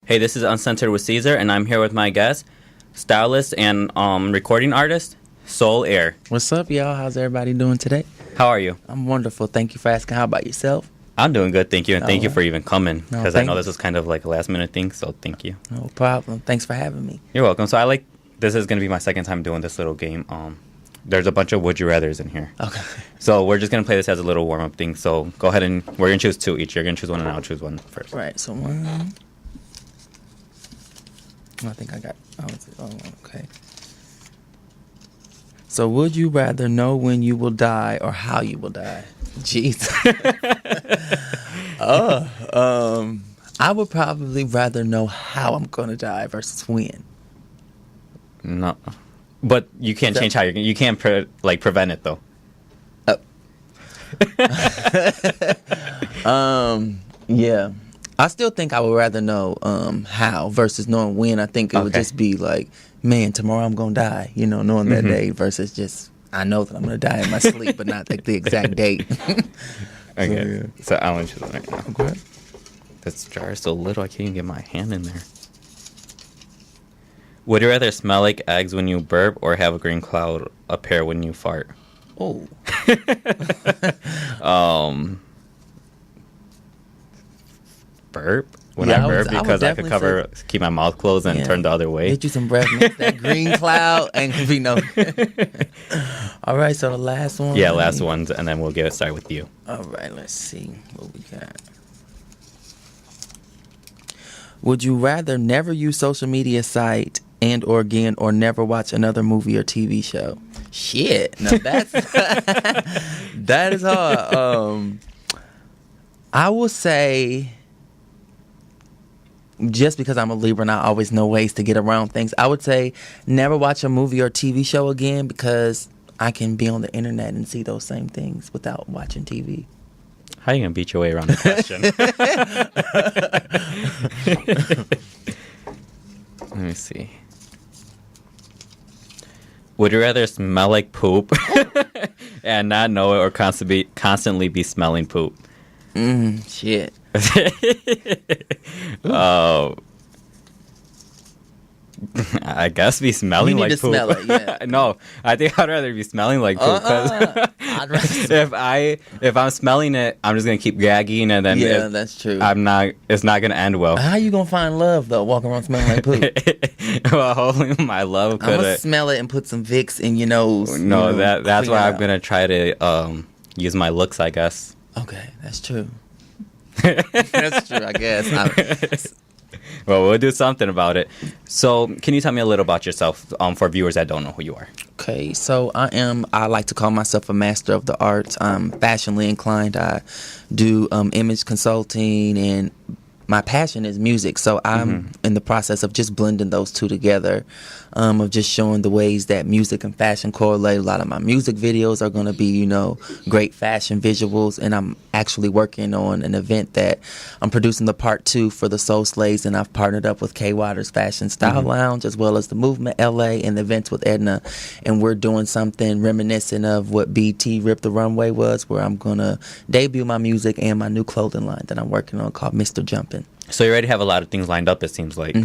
Hey, this is Uncensored with Cesar, and I'm here with my guest, stylist and recording artist, Soulaire. What's up, y'all? How's everybody doing today? How are you? I'm wonderful. Thank you for asking. How about yourself? I'm doing good, thank you, and thank you for even coming, No, because I know this was kind of like a last-minute thing, so thank you. No problem. Thanks for having me. You're welcome. So this is going to be my second time doing this little game. There's a bunch of would you rathers in here. Okay. So we're just going to play this as a little warm-up thing. So go ahead and we're going to choose two each. You're going to choose one and I'll choose one first. Right, so one. I think I got. Okay. So, would you rather know when you will die or how you will die? Jeez. I would probably rather know how I'm going to die versus when. No. But you can't change how you can't prevent it though. Yeah. I still think I would rather know how versus knowing when. I think it would just be like, man, tomorrow I'm going to die, knowing that day versus just, I know that I'm going to die in my sleep, but not like the exact date. Okay. So I want to choose one right now. Okay. This jar is so little I can't even get my hand in there. Would you rather smell like eggs when you burp or have a green cloud appear when you fart? Oh. Burp? When I burp because I could keep my mouth closed and turn the other way. Get you some breath, mix that green cloud, and be no. All right, so the last one. Yeah, last one, and then we'll get started with you. All right, let's see what we got. Would you rather never use social media site or never watch another movie or TV show? Shit, no, that's that is hard. I will say, just because I'm a Libra and I always know ways to get around things, I would say never watch a movie or TV show again because I can be on the internet and see those same things without watching TV. How are you going to beat your way around the question? Let me see. Would you rather smell like poop and not know it or constantly be smelling poop? Shit. I guess be smelling like poop. Smell it, yeah. No, I think I'd rather be smelling like poop because if I'm smelling it, I'm just gonna keep gagging, and then that's true. It's not gonna end well. How you gonna find love though? Walking around smelling like poop. Well, hopefully my love could. I'm gonna smell it and put some Vicks in your nose. No, that's why I'm gonna try to use my looks, I guess. Okay, that's true. That's true, I guess. Well, we'll do something about it. So, can you tell me a little about yourself for viewers that don't know who you are? Okay, so I like to call myself a master of the arts. I'm fashionally inclined. I do image consulting, and my passion is music. So I'm in the process of just blending those two together, of just showing the ways that music and fashion correlate. A lot of my music videos are going to be, great fashion visuals, and I'm actually working on an event that I'm producing the part 2 for the Soul Slaves, and I've partnered up with K. Waters Fashion Style Lounge as well as the Movement LA and the Events with Edna, and we're doing something reminiscent of what BT Rip the Runway was, where I'm going to debut my music and my new clothing line that I'm working on called Mr. Jumpin'. So you already have a lot of things lined up, it seems like.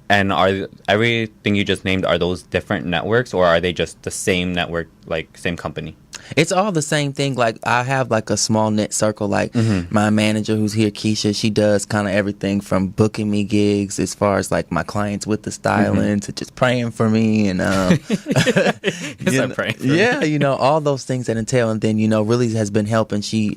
And are everything you just named, are those different networks, or are they just the same network, like same company? It's all the same thing. Like, I have like a small knit circle. Like my manager who's here, Keisha, she does kind of everything from booking me gigs as far as like my clients with the styling to just praying for me and praying for me. all those things that entail. And then really has been helping. She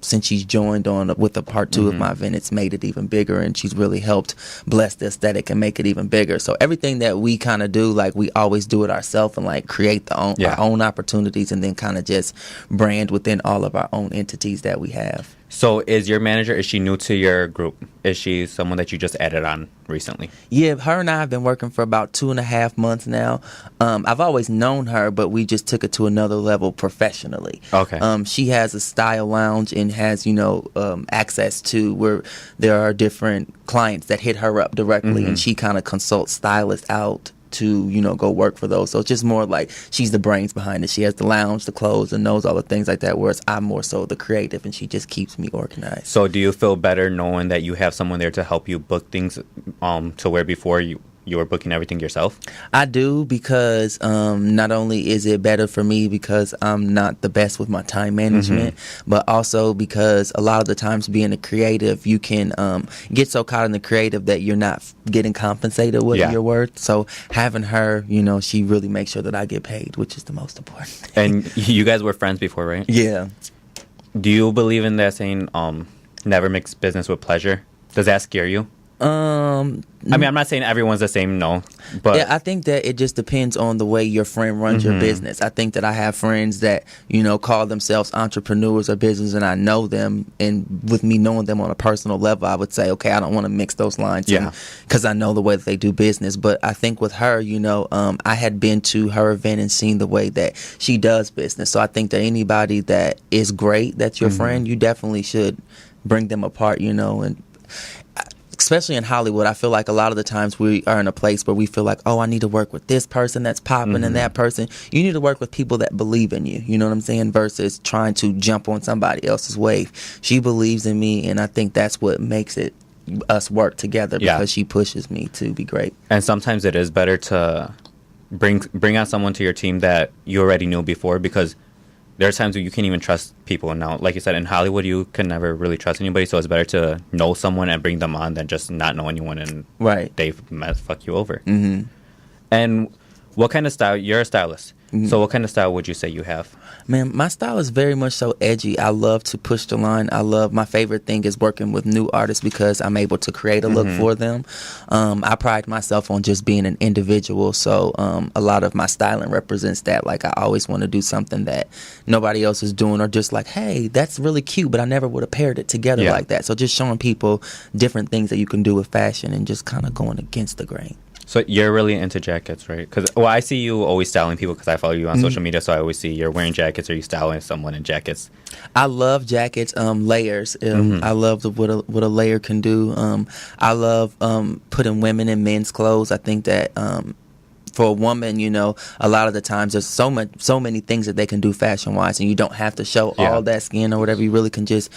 since she's joined on with the part 2 of my event, it's made it even bigger, and she's really helped bless the aesthetic and make it even bigger. So everything that we kind of do, like, we always do it ourselves and like create our own opportunities, and then kind of just brand within all of our own entities that we have. So is your manager, is she new to your group? Is she someone that you just added on recently? Yeah, her and I have been working for about 2.5 months now. I've always known her, but we just took it to another level professionally. Okay. She has a style lounge and has, access to where there are different clients that hit her up directly, and she kind of consults stylists out to, go work for those. So it's just more like she's the brains behind it. She has the lounge, the clothes, and knows all the things like that, whereas I'm more so the creative, and she just keeps me organized. So do you feel better knowing that you have someone there to help you book things to where before you were booking everything yourself? I do, because not only is it better for me because I'm not the best with my time management, but also because a lot of the times being a creative, you can get so caught in the creative that you're not getting compensated with your worth. So having her, she really makes sure that I get paid, which is the most important thing. And you guys were friends before, right? Yeah. Do you believe in that saying, never mix business with pleasure? Does that scare you? I mean, I'm not saying everyone's the same, no, but yeah, I think that it just depends on the way your friend runs your business. I think that I have friends that, call themselves entrepreneurs or business, and I know them, and with me knowing them on a personal level, I would say, okay, I don't want to mix those lines, because I know the way that they do business. But I think with her, I had been to her event and seen the way that she does business. So I think that anybody that is great, that's your friend, you definitely should bring them apart, and especially in Hollywood, I feel like a lot of the times we are in a place where we feel like, oh, I need to work with this person that's popping and that person. You need to work with people that believe in you, you know what I'm saying, versus trying to jump on somebody else's wave. She believes in me, and I think that's what makes it us work together, because she pushes me to be great. And sometimes it is better to bring on someone to your team that you already knew before, because there are times where you can't even trust people. Now, like you said, in Hollywood, you can never really trust anybody, so it's better to know someone and bring them on than just not know anyone and they fuck you over. And what kind of style? You're a stylist. So what kind of style would you say you have? Man, my style is very much so edgy. I love to push the line. My favorite thing is working with new artists, because I'm able to create a look for them. I pride myself on just being an individual, so a lot of my styling represents that. Like, I always want to do something that nobody else is doing, or just like, hey, that's really cute, but I never would have paired it together like that. So just showing people different things that you can do with fashion and just kind of going against the grain. So you're really into jackets, right? Because I see you always styling people, because I follow you on social media, so I always see you're wearing jackets or you styling someone in jackets. I love jackets, layers. I love what a layer can do. I love putting women in men's clothes. I think that for a woman, a lot of the times there's so many things that they can do fashion wise, and you don't have to show all that skin or whatever. You really can just,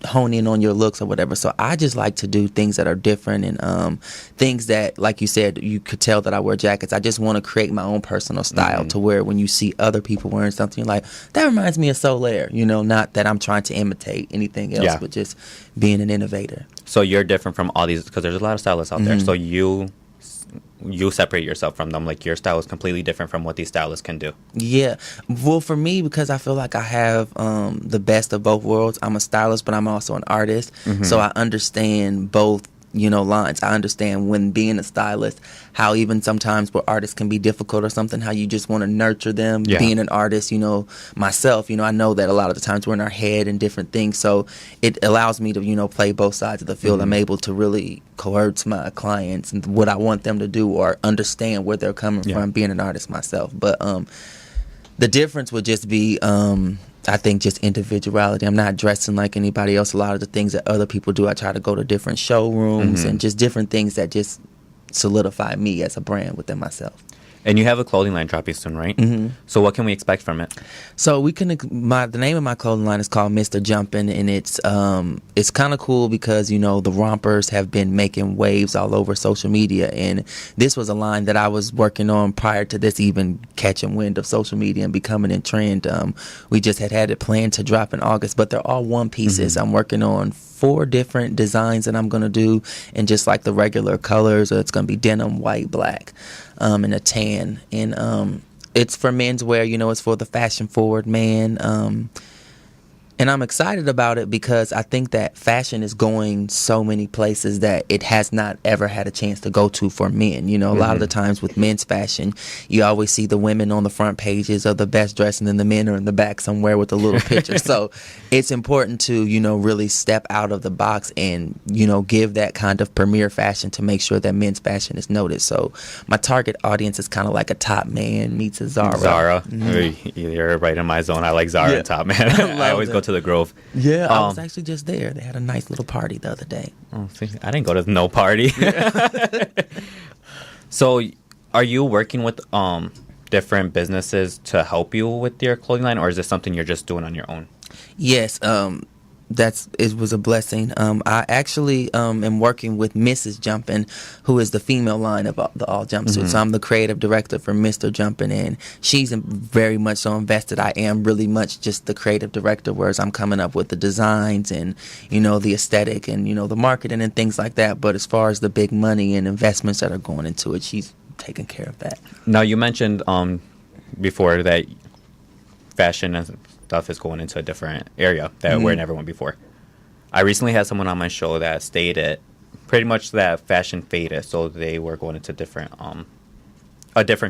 hone in on your looks or whatever. So I just like to do things that are different, and things that, like you said, you could tell that I wear jackets. I just want to create my own personal style to where when you see other people wearing something, you're like, that reminds me of Soulaire. Not that I'm trying to imitate anything else, but just being an innovator. So you're different from all these, because there's a lot of stylists out there. So you separate yourself from them. Like, your style is completely different from what these stylists can do. Yeah. Well, for me, because I feel like I have the best of both worlds. I'm a stylist, but I'm also an artist. So I understand both lines. I understand when being a stylist, how even sometimes where artists can be difficult or something, how you just want to nurture them. Being an artist, myself, I know that a lot of the times we're in our head and different things. So it allows me to, play both sides of the field. I'm able to really coerce my clients and what I want them to do, or understand where they're coming from, being an artist myself. But the difference would just be I think just individuality. I'm not dressing like anybody else. A lot of the things that other people do, I try to go to different showrooms and just different things that just solidify me as a brand within myself. And you have a clothing line dropping soon, right? So what can we expect from it? So the name of my clothing line is called Mr. Jumpin', and it's kind of cool because the rompers have been making waves all over social media, and this was a line that I was working on prior to this even catching wind of social media and becoming in trend. We just had it planned to drop in August, but they're all one pieces. I'm working on 4 different designs that I'm going to do, and just like the regular colors, it's going to be denim, white, black, and a tan. And it's for menswear, it's for the fashion forward man. And I'm excited about it because I think that fashion is going so many places that it has not ever had a chance to go to for men. A lot of the times with men's fashion, you always see the women on the front pages of the best dressed, and then the men are in the back somewhere with a little picture. So it's important to, really step out of the box and, give that kind of premier fashion to make sure that men's fashion is noticed. So my target audience is kind of like a Top Man meets a Zara. You're right in my zone. I like Zara and Top Man. I always go to the Grove. Yeah, I was actually just there. They had a nice little party the other day. Oh, see, I didn't go to no party. So are you working with different businesses to help you with your clothing line, or is this something you're just doing on your own? Yes, it was a blessing. I actually am working with Mrs. Jumpin', who is the female line of the all jumpsuits. So I'm the creative director for Mr. Jumpin', and she's very much so invested. I am really much just the creative director, whereas I'm coming up with the designs and, you know, the aesthetic and, you know, the marketing and things like that. But as far as the big money and investments that are going into it, she's taking care of that. Now, you mentioned before that fashion and stuff is going into a different area that where it never went before. I recently had someone on my show that stated pretty much that fashion faded, so they were going into a different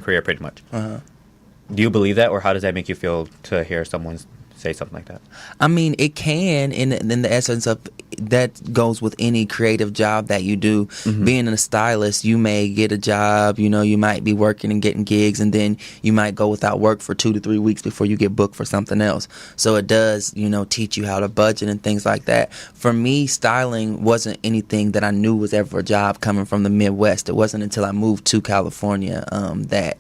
career pretty much. Do you believe that, or how does that make you feel to hear someone say something like that? I mean, it can, in the essence of that goes with any creative job that you do. Being a stylist, you may get a job, you know, you might be working and getting gigs, and then you might go without work for 2 to 3 weeks before you get booked for something else. So it does, you know, teach you how to budget and things like that. For me, styling wasn't anything that I knew was ever a job coming from the Midwest. It wasn't until I moved to California that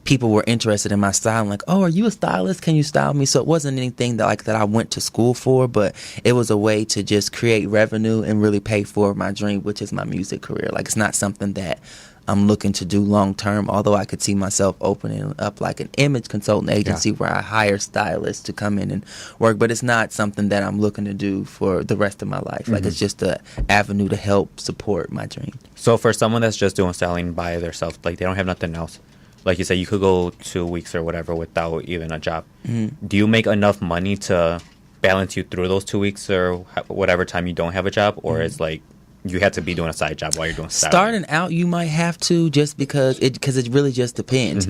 people were interested in my style. I'm like, oh, are you a stylist? Can you style me? So it wasn't anything that I went to school for, but it was a way to just create revenue and really pay for my dream, which is my music career. Like, it's not something that I'm looking to do long term, although I could see myself opening up like an image consultant agency where I hire stylists to come in and work, but it's not something that I'm looking to do for the rest of my life. Like, it's just an avenue to help support my dream. So for someone that's just doing styling by themselves, like they don't have nothing else, like you said, you could go 2 weeks or whatever without even a job. Do you make enough money to balance you through those 2 weeks or whatever time you don't have a job? Or it's like you have to be doing a side job while you're doing styling? Starting out, you might have to, just because it really just depends.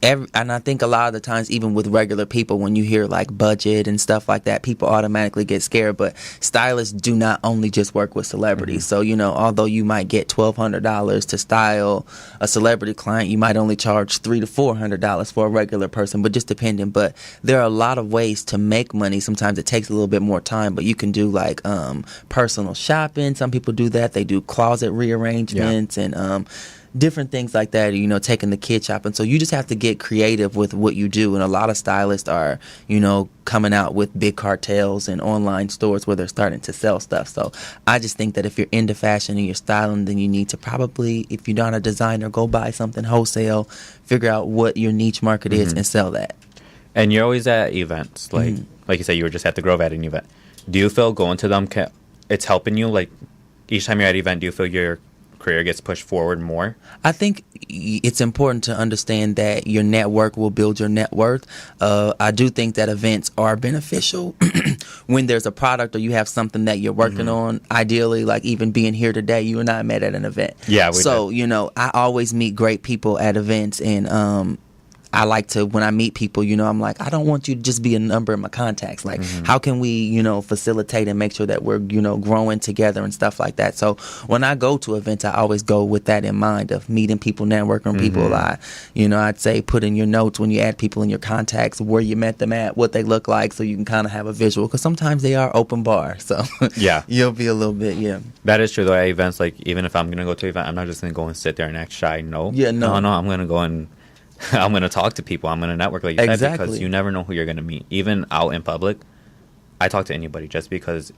And I think a lot of the times, even with regular people, when you hear like budget and stuff like that, people automatically get scared. But stylists do not only just work with celebrities. So, you know, although you might get $1,200 to style a celebrity client, you might only charge $300 to $400 for a regular person, but just depending. But there are a lot of ways to make money. Sometimes it takes a little bit more time, but you can do like personal shopping. Some people do that. They do closet rearrangements and different things like that, you know, taking the kid shopping. So you just have to get creative with what you do. And a lot of stylists are, you know, coming out with big cartels and online stores where they're starting to sell stuff. So I just think that if you're into fashion and you're styling, then you need to probably, if you're not a designer, go buy something wholesale, figure out what your niche market is and sell that. And you're always at events. Like you said, you were just at the Grove at an event. Do you feel going to them, it's helping you? Like each time you're at an event, do you feel your career gets pushed forward more? I think it's important to understand that your network will build your net worth. I do think that events are beneficial when there's a product or you have something that you're working on. Ideally, like even being here today, you and I met at an event. Yeah, we so did. You know, I always meet great people at events, and I like to, when I meet people, you know, I'm like, I don't want you to just be a number in my contacts. Like, how can we, you know, facilitate and make sure that we're, you know, growing together and stuff like that. So when I go to events, I always go with that in mind of meeting people, networking people. I'd say put in your notes when you add people in your contacts, where you met them at, what they look like, so you can kind of have a visual. Because sometimes they are open bar. So yeah, you'll be a little bit, That is true, though. At events, like, even if I'm going to go to an event, I'm not just going to go and sit there and act shy. No, I'm going to go and I'm going to talk to people. I'm going to network, like you said, because you never know who you're going to meet. Even out in public, I talk to anybody just because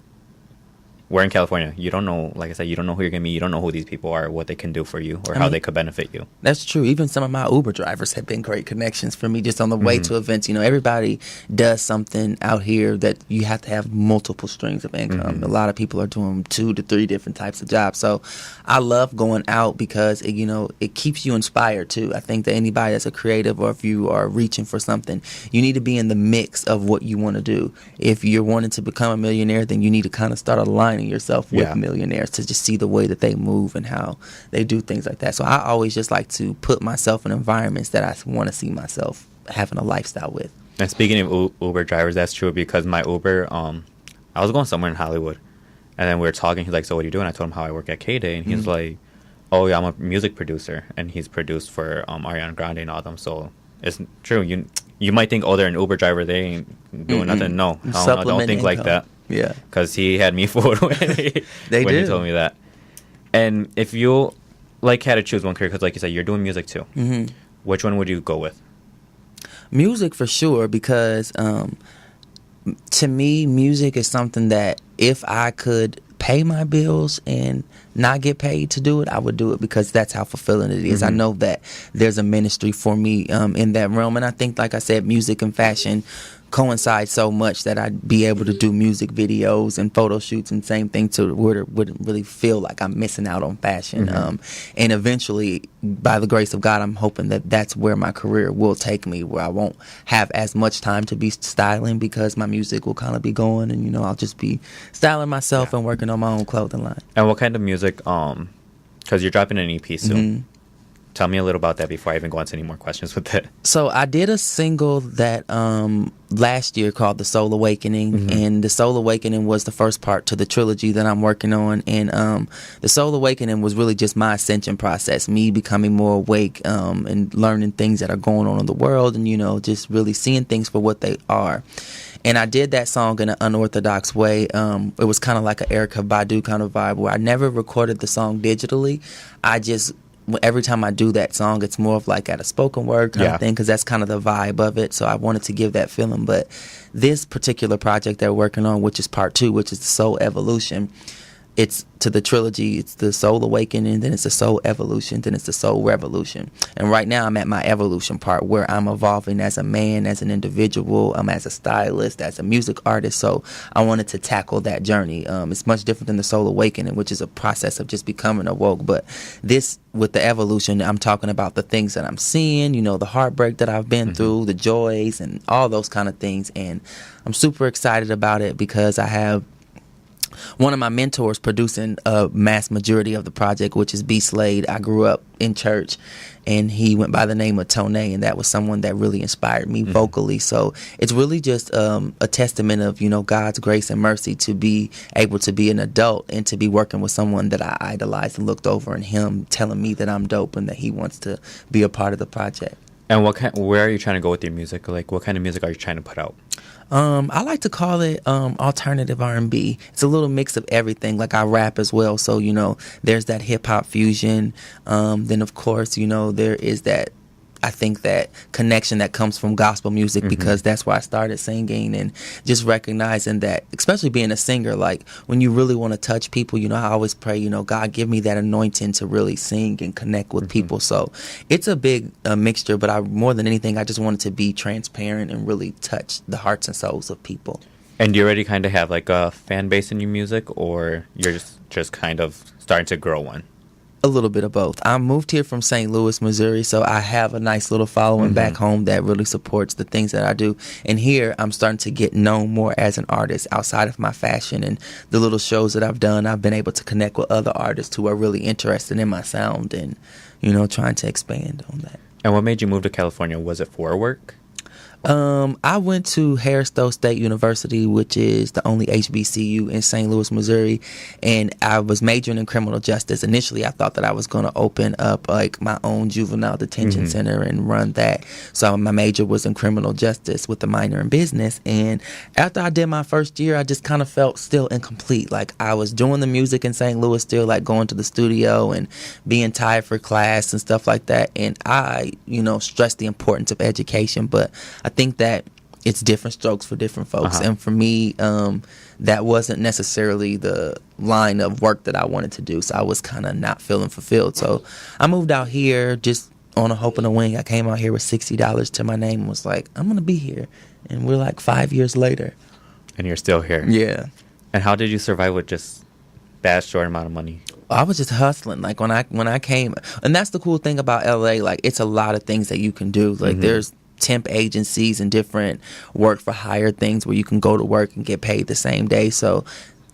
we're in California. You don't know, like I said, you don't know who you're going to meet. You don't know who these people are, what they can do for you, or how they could benefit you. That's true. Even some of my Uber drivers have been great connections for me just on the way to events. You know, everybody does something out here that you have to have multiple streams of income. A lot of people are doing 2 to 3 different types of jobs. So I love going out because, it keeps you inspired too. I think that anybody that's a creative, or if you are reaching for something, you need to be in the mix of what you want to do. If you're wanting to become a millionaire, then you need to kind of start aligning yourself with millionaires to just see the way that they move and how they do things like that. So I always just like to put myself in environments that I want to see myself having a lifestyle with. And speaking of Uber drivers, that's true, because my Uber, I was going somewhere in Hollywood, and then we were talking. He's like, "So what are you doing?" I told him how I work at K-Day, and he's like, "Oh yeah, I'm a music producer," and he's produced for Ariana Grande and all them. So it's true. You might think, "Oh, they're an Uber driver, they ain't doing nothing." No, don't think like that. Yeah, because he had me fooled when he told me that. And if you like had to choose one career, because like you said, you're doing music too. Mm-hmm. Which one would you go with? Music for sure, because to me, music is something that if I could pay my bills and not get paid to do it, I would do it, because that's how fulfilling it is. I know that there's a ministry for me in that realm, and I think, like I said, music and fashion coincide so much that I'd be able to do music videos and photo shoots and same thing to where it wouldn't really feel like I'm missing out on fashion. And eventually, by the grace of God, I'm hoping that that's where my career will take me, where I won't have as much time to be styling, because my music will kind of be going, and I'll just be styling myself and working on my own clothing line. And what kind of music, because you're dropping an EP soon. Tell me a little about that before I even go on to any more questions with it. So I did a single that last year called The Soul Awakening, and The Soul Awakening was the first part to the trilogy that I'm working on. And The Soul Awakening was really just my ascension process, me becoming more awake and learning things that are going on in the world, and just really seeing things for what they are. And I did that song in an unorthodox way. It was kind of like an Erykah Badu kind of vibe, where I never recorded the song digitally. Every time I do that song, it's more of like at a spoken word kind of thing, because that's kind of the vibe of it. So I wanted to give that feeling. But this particular project that we're working on, which is part 2, which is the Soul Evolution, it's to the trilogy. It's the Soul Awakening, then it's the Soul Evolution, then it's the Soul Revolution. And right now I'm at my evolution part, where I'm evolving as a man, as an individual, as a stylist, as a music artist. So I wanted to tackle that journey. It's much different than the Soul Awakening, which is a process of just becoming awoke. But this, with the evolution, I'm talking about the things that I'm seeing, the heartbreak that I've been through, the joys, and all those kind of things. And I'm super excited about it, because I have one of my mentors producing a mass majority of the project, which is B. Slade. I grew up in church, and he went by the name of Tone, and that was someone that really inspired me vocally. So it's really just a testament of God's grace and mercy to be able to be an adult and to be working with someone that I idolized and looked over, and him telling me that I'm dope and that he wants to be a part of the project. And where are you trying to go with your music? Like, what kind of music are you trying to put out? I like to call it alternative R&B. It's a little mix of everything. Like, I rap as well, so there's that hip hop fusion. Then of course there is that, I think, that connection that comes from gospel music, because that's where I started singing, and just recognizing that, especially being a singer, like when you really want to touch people, I always pray, God, give me that anointing to really sing and connect with people. So it's a big mixture, but more than anything, I just wanted to be transparent and really touch the hearts and souls of people. And do you already kind of have like a fan base in your music, or you're just kind of starting to grow one? A little bit of both. I moved here from St. Louis, Missouri, so I have a nice little following back home that really supports the things that I do. And here, I'm starting to get known more as an artist outside of my fashion, and the little shows that I've done. I've been able to connect with other artists who are really interested in my sound, and trying to expand on that. And what made you move to California? Was it for work? I went to Harris-Stowe State University, which is the only HBCU in St. Louis, Missouri, and I was majoring in criminal justice. Initially, I thought that I was going to open up like my own juvenile detention center and run that. So my major was in criminal justice with a minor in business. And after I did my first year, I just kind of felt still incomplete. Like, I was doing the music in St. Louis, still like going to the studio and being tired for class and stuff like that. And I, stressed the importance of education, but I think that it's different strokes for different folks. And for me, that wasn't necessarily the line of work that I wanted to do. So I was kind of not feeling fulfilled. So I moved out here just on a hope and a wing. I came out here with $60 to my name and was like, I'm going to be here. And we're like 5 years later. And you're still here. Yeah. And how did you survive with just that short amount of money? I was just hustling. Like, when I came, and that's the cool thing about LA. Like, it's a lot of things that you can do. Like, there's temp agencies and different work for hire things where you can go to work and get paid the same day. So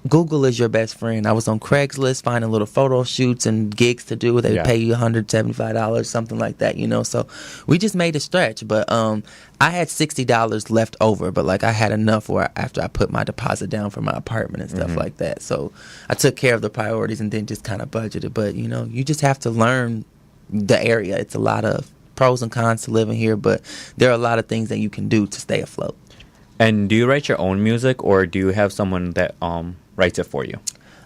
Google is your best friend. I was on Craigslist finding little photo shoots and gigs to do. They would pay you $175, something like that, So we just made it stretch. But I had $60 left over, but like, I had enough where after I put my deposit down for my apartment and stuff like that. So I took care of the priorities and then just kind of budgeted. But you just have to learn the area. It's a lot of pros and cons to living here, but there are a lot of things that you can do to stay afloat. And do you write your own music, or do you have someone that writes it for you?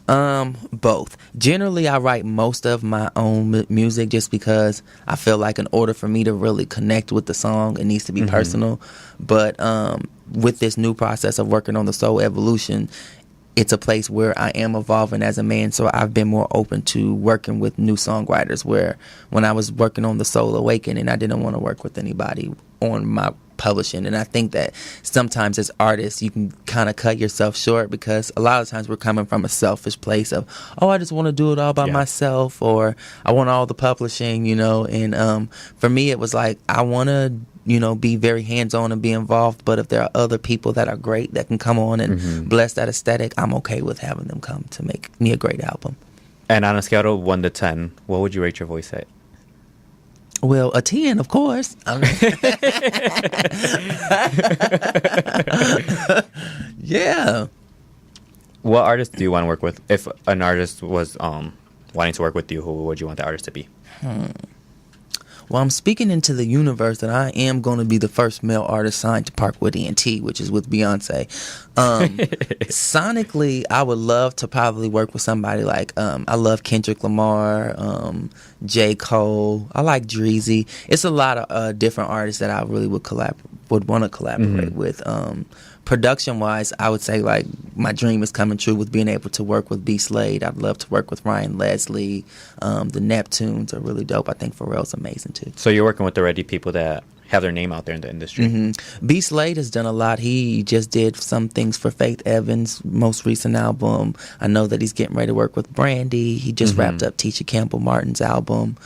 Both. Generally, I write most of my own music just because I feel like in order for me to really connect with the song, it needs to be personal. But with this new process of working on the Soul Evolution, it's a place where I am evolving as a man, so I've been more open to working with new songwriters, where when I was working on the Soul Awakening, I didn't want to work with anybody on my publishing. And I think that sometimes as artists you can kind of cut yourself short, because a lot of times we're coming from a selfish place of, oh, I just want to do it all by myself, or I want all the publishing, and for me it was like, I want to be very hands-on and be involved, but if there are other people that are great that can come on and bless that aesthetic, I'm okay with having them come to make me a great album. And on a scale of 1 to 10, what would you rate your voice at? Well, a 10, of course. I mean, yeah. What artist do you want to work with? If an artist was wanting to work with you, who would you want the artist to be? Well, I'm speaking into the universe that I am going to be the first male artist signed to Parkwood ENT, which is with Beyonce. Sonically, I would love to probably work with somebody like, I love Kendrick Lamar, J. Cole. I like Dreezy. It's a lot of different artists that I really would want to collaborate with. Production-wise, I would say like my dream is coming true with being able to work with B. Slade. I'd love to work with Ryan Leslie. The Neptunes are really dope. I think Pharrell's amazing too. So you're working with already people that have their name out there in the industry. B. Slade has done a lot. He just did some things for Faith Evans' most recent album. I know that he's getting ready to work with Brandy. He just wrapped up Tisha Campbell Martin's album.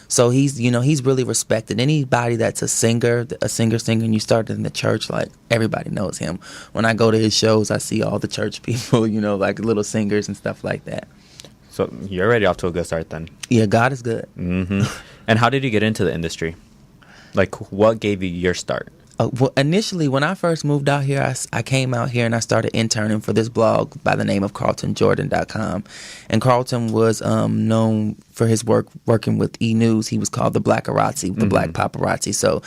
So he's really respected. Anybody that's a singer, and you started in the church, like everybody knows him. When I go to his shows, I see all the church people, like little singers and stuff like that. So you're already off to a good start then. Yeah, God is good. And how did you get into the industry? Like, what gave you your start? Well, initially, when I first moved out here, I came out here and I started interning for this blog by the name of CarltonJordan.com. And Carlton was known for his work working with E! News. He was called the Blackarazzi, the Black Paparazzi. So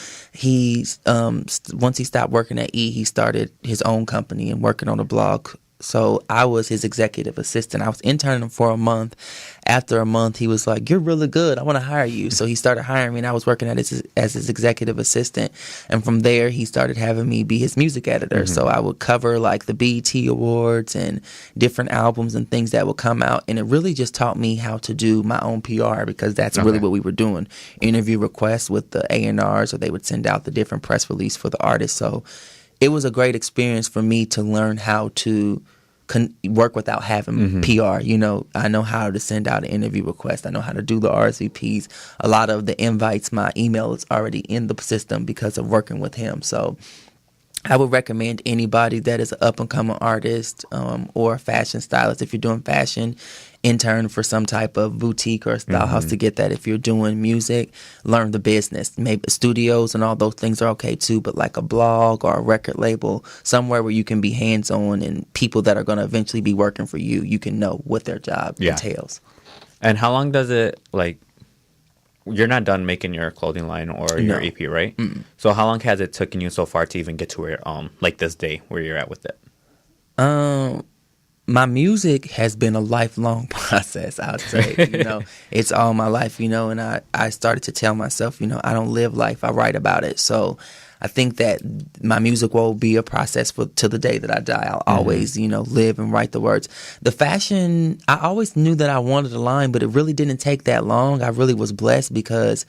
once he stopped working at E!, he started his own company and working on a blog. So I was his executive assistant. I was interning for a month. After a month, he was like, "You're really good. I want to hire you." So he started hiring me, and I was working as his executive assistant. And from there, he started having me be his music editor. So I would cover like the BET Awards and different albums and things that would come out. And it really just taught me how to do my own PR, because that's really what we were doing. Interview requests with the A&Rs, or they would send out the different press release for the artist. So it was a great experience for me to learn how to work without having PR. I know how to send out an interview request. I know how to do the RSVPs. A lot of the invites, my email is already in the system because of working with him. So I would recommend anybody that is an up-and-coming artist or a fashion stylist. If you're doing fashion, intern for some type of boutique or a style house to get that. If you're doing music, learn the business. Maybe studios and all those things are okay too, but like a blog or a record label, somewhere where you can be hands-on and people that are going to eventually be working for you, you can know what their job entails. And how long does it, like, you're not done making your clothing line or your EP, right? So how long has it taken you so far to even get to where, like this day, where you're at with it? My music has been a lifelong process, I would say. It's all my life, and I started to tell myself, I don't live life, I write about it. So I think that my music will be a process till the day that I die. I'll always, live and write the words. The fashion, I always knew that I wanted a line, but it really didn't take that long. I really was blessed because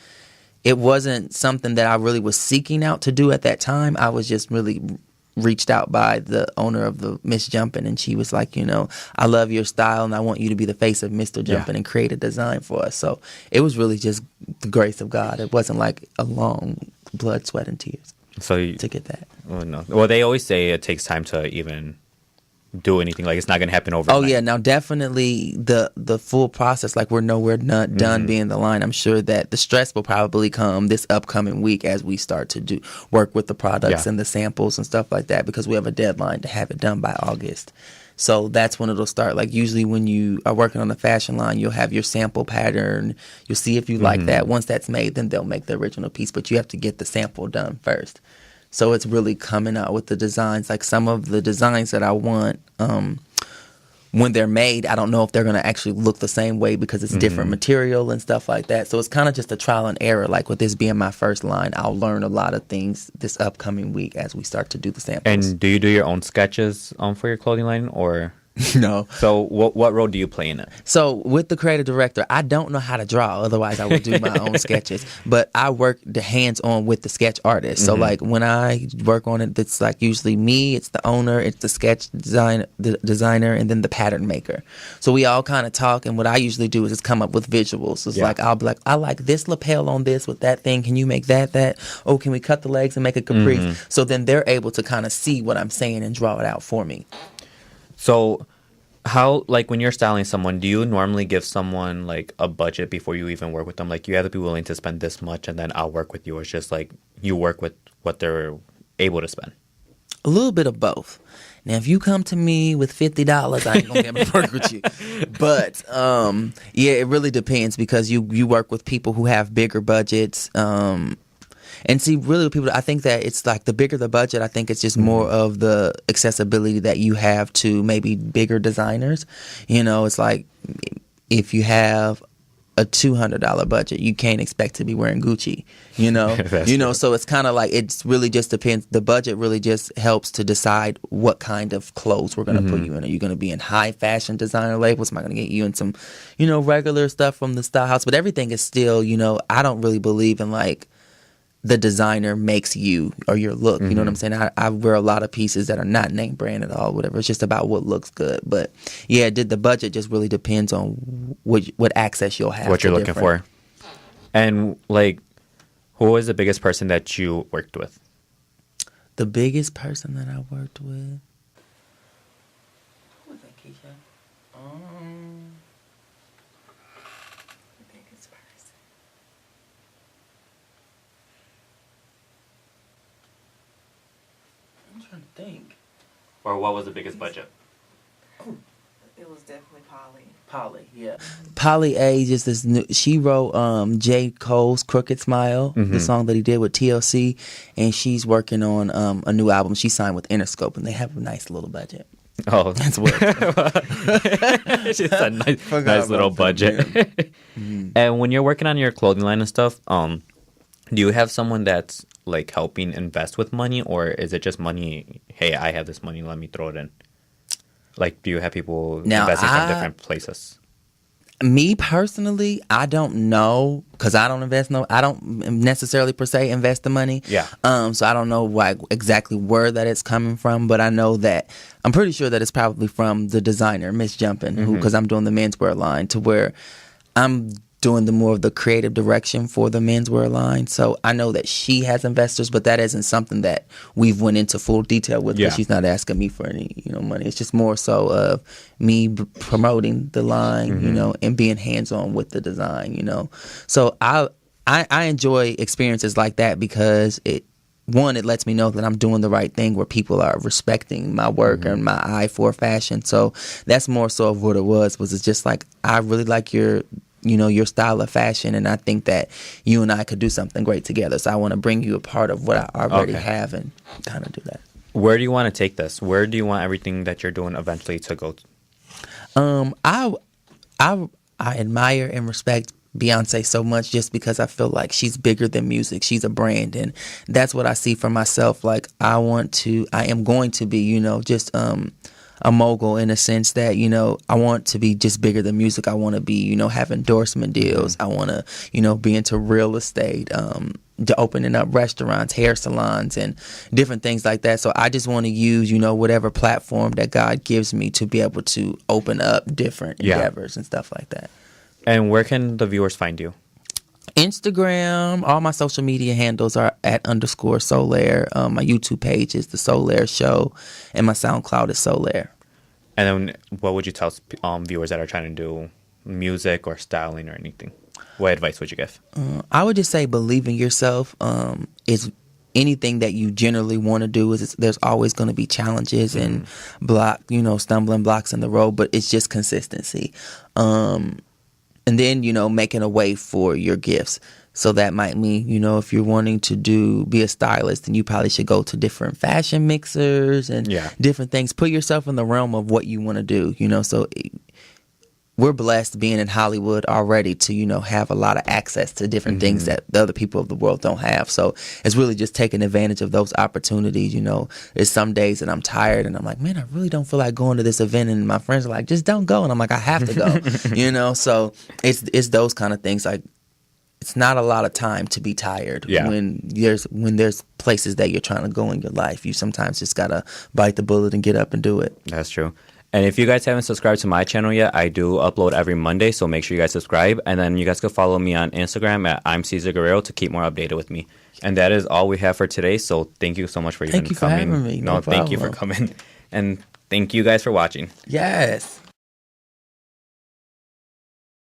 it wasn't something that I really was seeking out to do at that time. I was just really reached out by the owner of the Miss Jumpin', and she was like, I love your style and I want you to be the face of Mr. Jumpin' and create a design for us. So it was really just the grace of God. It wasn't like a long blood, sweat, and tears to get that. Well, they always say it takes time to even do anything. Like, it's not going to happen overnight. Oh yeah, now definitely the full process, like we're nowhere not done being the line. I'm sure that the stress will probably come this upcoming week as we start to work with the products and the samples and stuff like that, because we have a deadline to have it done by August. So that's when it'll start. Like, usually when you are working on the fashion line, you'll have your sample pattern. You'll see if you like that. Once that's made, then they'll make the original piece, but you have to get the sample done first. So it's really coming out with the designs. Like, some of the designs that I want when they're made, I don't know if they're going to actually look the same way because it's different material and stuff like that. So it's kind of just a trial and error. Like with this being my first line, I'll learn a lot of things this upcoming week as we start to do the samples. And do you do your own sketches for your clothing line, or? No. So what role do you play in it? So with the creative director, I don't know how to draw. Otherwise, I would do my own sketches. But I work the hands-on with the sketch artist. So like when I work on it, it's like usually me, it's the owner, it's the sketch designer, and then the pattern maker. So we all kind of talk, and what I usually do is just come up with visuals. So it's like I'll be like, I like this lapel on this with that thing. Can you make that? Oh, can we cut the legs and make a caprice? So then they're able to kind of see what I'm saying and draw it out for me. So how, like, when you're styling someone, do you normally give someone like a budget before you even work with them? Like, you have to be willing to spend this much and then I'll work with you. Or it's just like you work with what they're able to spend? A little bit of both. Now, if you come to me with $50, I ain't gonna be able to work with you. But yeah, it really depends because you work with people who have bigger budgets. And see, really, people, I think that it's like the bigger the budget, I think it's just more of the accessibility that you have to maybe bigger designers. You know, it's like if you have a $200 budget, you can't expect to be wearing Gucci, you know? So it's kind of like, it's really just depends. The budget really just helps to decide what kind of clothes we're going to put you in. Are you going to be in high fashion designer labels? Am I going to get you in some, regular stuff from the style house? But everything is still, I don't really believe in like, the designer makes you or your look. You know what I'm saying? I wear a lot of pieces that are not name brand at all, whatever. It's just about what looks good. But yeah, the budget just really depends on what access you'll have. What you're looking for. And like, who was the biggest person that you worked with? The biggest person that I worked with? Who was that, Keisha? The biggest person. I'm trying to think. Or what was the biggest budget? Oh, it was definitely Polly. Polly, yeah. Polly A just this new. She wrote J. Cole's "Crooked Smile," the song that he did with TLC, and she's working on a new album. She signed with Interscope, and they have a nice little budget. Oh, that's what. It's just a nice little budget. And when you're working on your clothing line and stuff, do you have someone that's like helping invest with money, or is it just money? Hey, I have this money, let me throw it in. Like, do you have people investing from different places? Me personally, I don't know because I don't invest. I don't necessarily per se invest the money. Yeah. So I don't know exactly where that it's coming from, but I know that I'm pretty sure that it's probably from the designer, Miss Jumpin', who, because I'm doing the menswear line, to where I'm doing the more of the creative direction for the menswear line. So I know that she has investors, but that isn't something that we've went into full detail with. Yeah. She's not asking me for any, money. It's just more so of me promoting the line, and being hands-on with the design, So I enjoy experiences like that because it lets me know that I'm doing the right thing where people are respecting my work and my eye for fashion. So that's more so of what it was it's just like, I really like your style of fashion, and I think that you and I could do something great together. So I want to bring you a part of what I already have and kind of do that. Where do you want to take this? Where do you want everything that you're doing eventually to go to? I admire and respect Beyonce so much just because I feel like she's bigger than music. She's a brand, and that's what I see for myself. Like, I am going to be, just a mogul in a sense that, I want to be just bigger than music. I want to be, have endorsement deals. I want to, be into real estate, to opening up restaurants, hair salons, and different things like that. So I just want to use, whatever platform that God gives me to be able to open up different endeavors and stuff like that. And where can the viewers find you? Instagram, all my social media handles are @_Soulaire. My YouTube page is The Soulaire Show, and my SoundCloud is Soulaire. And then what would you tell viewers that are trying to do music or styling or anything? What advice would you give? I would just say believe in yourself. It's anything that you generally want to do. There's always going to be challenges and stumbling blocks in the road, but it's just consistency. and then, making a way for your gifts. So that might mean, if you're wanting to be a stylist, then you probably should go to different fashion mixers and different things. Put yourself in the realm of what you want to do, So we're blessed being in Hollywood already to, have a lot of access to different things that the other people of the world don't have. So it's really just taking advantage of those opportunities. There's some days that I'm tired and I'm like, man, I really don't feel like going to this event. And my friends are like, just don't go. And I'm like, I have to go, So it's those kind of things. Like, it's not a lot of time to be tired when there's places that you're trying to go in your life. You sometimes just got to bite the bullet and get up and do it. That's true. And if you guys haven't subscribed to my channel yet, I do upload every Monday, so make sure you guys subscribe. And then you guys can follow me on Instagram at I'm Cesar Guerrero to keep more updated with me. And that is all we have for today. So thank you so much for even coming. Thank you for having me. No, thank you for coming. And thank you guys for watching. Yes.